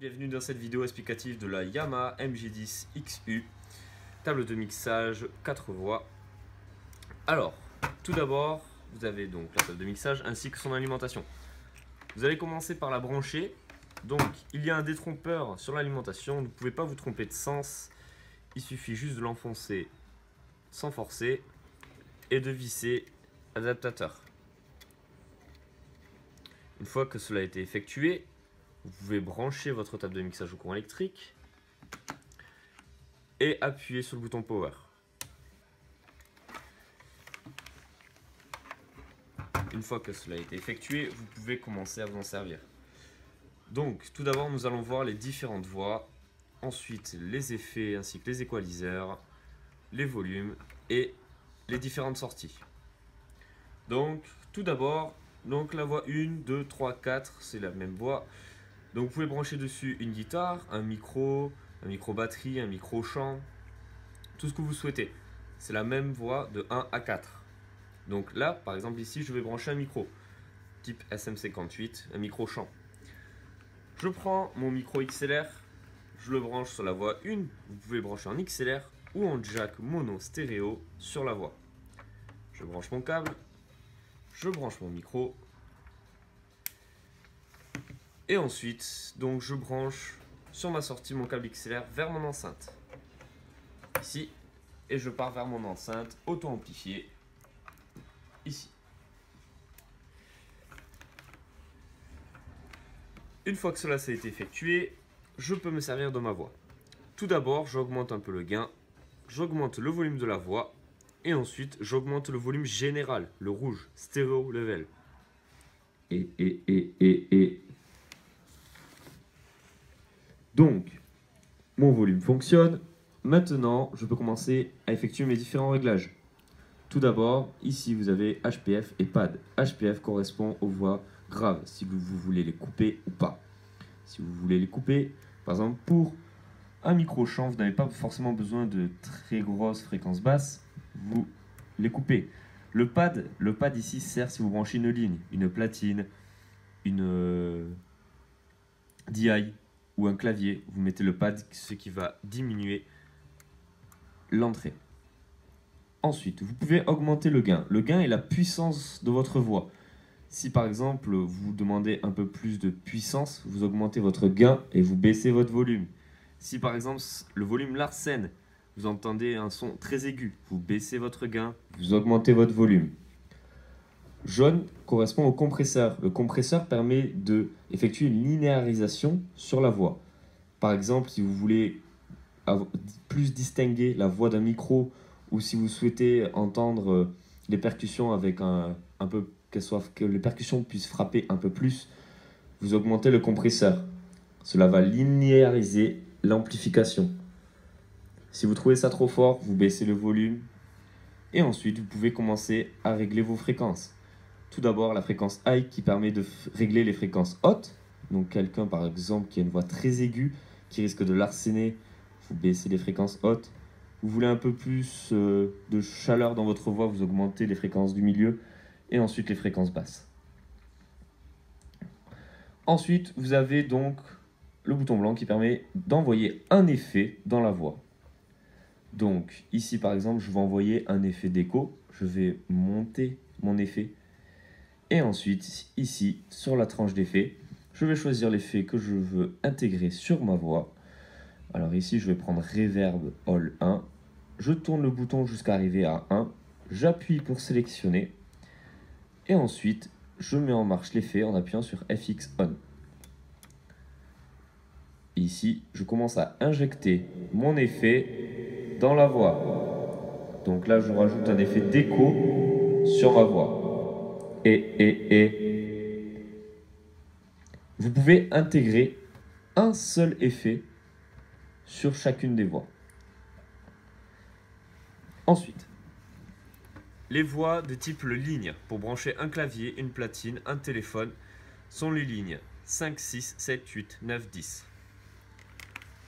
Bienvenue dans cette vidéo explicative de la Yamaha MG10 XU, table de mixage 4 voies. Alors, tout d'abord, vous avez donc la table de mixage ainsi que son alimentation. Vous allez commencer par la brancher. Donc, il y a un détrompeur sur l'alimentation, vous ne pouvez pas vous tromper de sens. Il suffit juste de l'enfoncer sans forcer et de visser l'adaptateur. Une fois que cela a été effectué, vous pouvez brancher votre table de mixage au courant électrique et appuyer sur le bouton Power. Une fois que cela a été effectué, vous pouvez commencer à vous en servir. Donc, tout d'abord, nous allons voir les différentes voix, ensuite les effets ainsi que les équaliseurs, les volumes et les différentes sorties. Donc, tout d'abord, la voix 1, 2, 3, 4, c'est la même voix. Donc vous pouvez brancher dessus une guitare, un micro batterie, un micro chant, tout ce que vous souhaitez. C'est la même voix de 1 à 4. Donc là, par exemple ici, je vais brancher un micro, type SM58, un micro chant. Je prends mon micro XLR, je le branche sur la voix 1, vous pouvez brancher en XLR ou en jack mono stéréo sur la voix. Je branche mon câble, je branche mon micro. Et ensuite, donc je branche sur ma sortie mon câble XLR vers mon enceinte. Ici. Et je pars vers mon enceinte auto-amplifiée. Ici. Une fois que cela s'est été effectué, je peux me servir de ma voix. Tout d'abord, j'augmente un peu le gain. J'augmente le volume de la voix. Et ensuite, j'augmente le volume général, le rouge, stéréo level. Donc, mon volume fonctionne. Maintenant, je peux commencer à effectuer mes différents réglages. Tout d'abord, ici, vous avez HPF et PAD. HPF correspond aux voix graves, si vous voulez les couper ou pas. Si vous voulez les couper, par exemple, pour un micro-chant, vous n'avez pas forcément besoin de très grosses fréquences basses. Vous les coupez. Le pad ici sert si vous branchez une ligne, une platine, une DI ou un clavier, vous mettez le pad, ce qui va diminuer l'entrée. Ensuite, vous pouvez augmenter le gain. Le gain est la puissance de votre voix. Si par exemple, vous demandez un peu plus de puissance, vous augmentez votre gain et vous baissez votre volume. Si par exemple, le volume Larsen, vous entendez un son très aigu, vous baissez votre gain, vous augmentez votre volume. Jaune correspond au compresseur. Le compresseur permet d'effectuer une linéarisation sur la voix. Par exemple, si vous voulez plus distinguer la voix d'un micro ou si vous souhaitez entendre les percussions avec un peu que les percussions puissent frapper un peu plus, vous augmentez le compresseur. Cela va linéariser l'amplification. Si vous trouvez ça trop fort, vous baissez le volume et ensuite vous pouvez commencer à régler vos fréquences. Tout d'abord, la fréquence high qui permet de régler les fréquences hautes. Donc quelqu'un par exemple qui a une voix très aiguë, qui risque de larcener, vous baissez les fréquences hautes. Vous voulez un peu plus de chaleur dans votre voix, vous augmentez les fréquences du milieu et ensuite les fréquences basses. Ensuite, vous avez donc le bouton blanc qui permet d'envoyer un effet dans la voix. Donc ici par exemple, je vais envoyer un effet d'écho. Je vais monter mon effet. Et ensuite, ici, sur la tranche d'effet, je vais choisir l'effet que je veux intégrer sur ma voix. Alors ici, je vais prendre Reverb All 1. Je tourne le bouton jusqu'à arriver à 1. J'appuie pour sélectionner. Et ensuite, je mets en marche l'effet en appuyant sur FX On. Et ici, je commence à injecter mon effet dans la voix. Donc là, je rajoute un effet d'écho sur ma voix. Vous pouvez intégrer un seul effet sur chacune des voix. Ensuite, les voix de type ligne pour brancher un clavier, une platine, un téléphone sont les lignes 5, 6, 7, 8, 9, 10.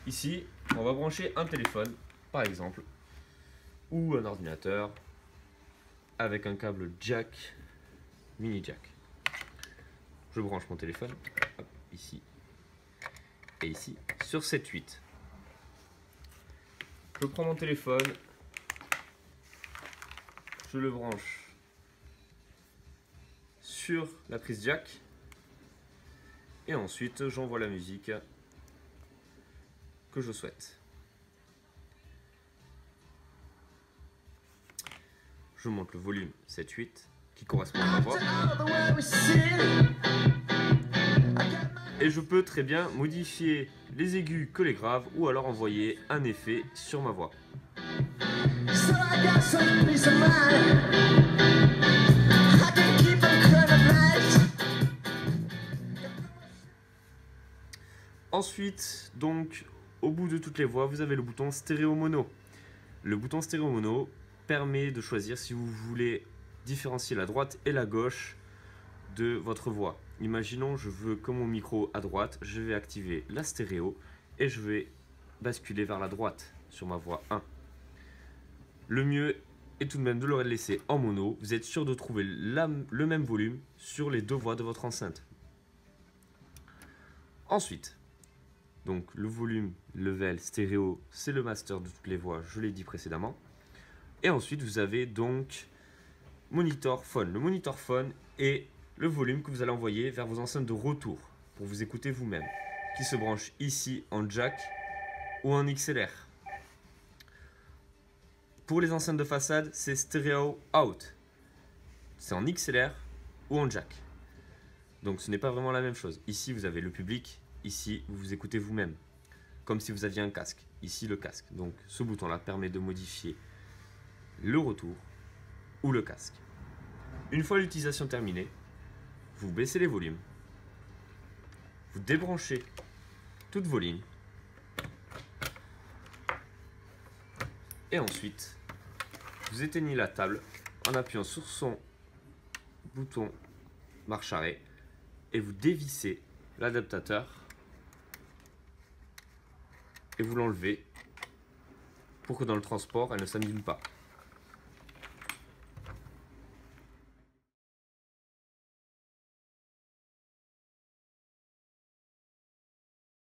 Ici, on va brancher un téléphone, par exemple, ou un ordinateur avec un câble jack, mini jack. Je branche mon téléphone, hop, ici. et ici sur 7/8. Je prends mon téléphone, je le branche sur la prise jack et ensuite j'envoie la musique que je souhaite. Je monte le volume 7/8 qui correspond à ma voix. Et je peux très bien modifier les aigus que les graves ou alors envoyer un effet sur ma voix. Ensuite, donc, au bout de toutes les voix, vous avez le bouton stéréo mono. Le bouton stéréo mono permet de choisir si vous voulez différencier la droite et la gauche de votre voix. Imaginons, je veux que mon micro à droite, je vais activer la stéréo et je vais basculer vers la droite sur ma voix 1. Le mieux est tout de même de le laisser en mono. Vous êtes sûr de trouver le même volume sur les deux voix de votre enceinte. Ensuite, donc le volume, level, stéréo, c'est le master de toutes les voix, je l'ai dit précédemment. Et ensuite, vous avez donc monitor phone. Le monitor phone est le volume que vous allez envoyer vers vos enceintes de retour pour vous écouter vous-même, qui se branche ici en jack ou en XLR. Pour les enceintes de façade, c'est stéréo out. C'est en XLR ou en jack. Donc ce n'est pas vraiment la même chose. Ici, vous avez le public. Ici, vous vous écoutez vous-même. Comme si vous aviez un casque. Ici, le casque. Donc ce bouton-là permet de modifier le retour ou le casque. Une fois l'utilisation terminée, vous baissez les volumes. Vous débranchez toutes vos lignes. Et ensuite, vous éteignez la table en appuyant sur son bouton marche arrêt et vous dévissez l'adaptateur et vous l'enlevez pour que dans le transport, elle ne s'abîme pas.